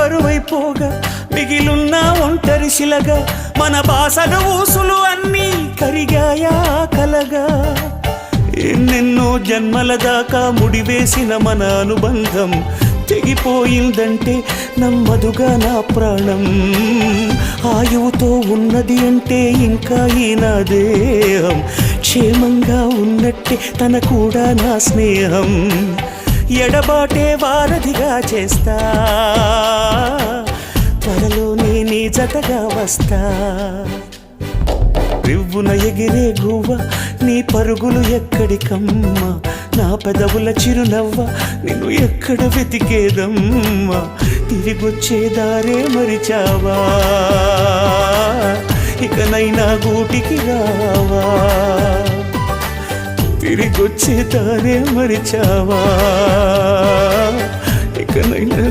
బరువైపోగా మిగిలున్న ఒంటరి శిలగా మన బాసగ ఊసులు అన్నీ కరిగాయా కలగా ఎన్నెన్నో జన్మల దాకా ముడివేసిన మన అనుబంధం తెగిపోయిందంటే నమ్మదుగా నా ప్రాణం ఆయువుతో ఉన్నది అంటే ఇంకా ఈ నా దేహం క్షేమంగా ఉన్నట్టే తన కూడా నా స్నేహం ఎడబాటే వారధిగా చేస్తా త్వరలోనే నీ జతగా వస్తా రివ్వున ఎగిరే గువ్వ నీ పరుగులు ఎక్కడికమ్మా నా పెదవుల చిరునవ్వ నిన్ను ఎక్కడ వెతికేదమ్మా తిరిగొచ్చే దారే మరిచావా ఇకనైనా గూటికి రావా తిరిగొచ్చే దారే మరిచావా ఇకనైనా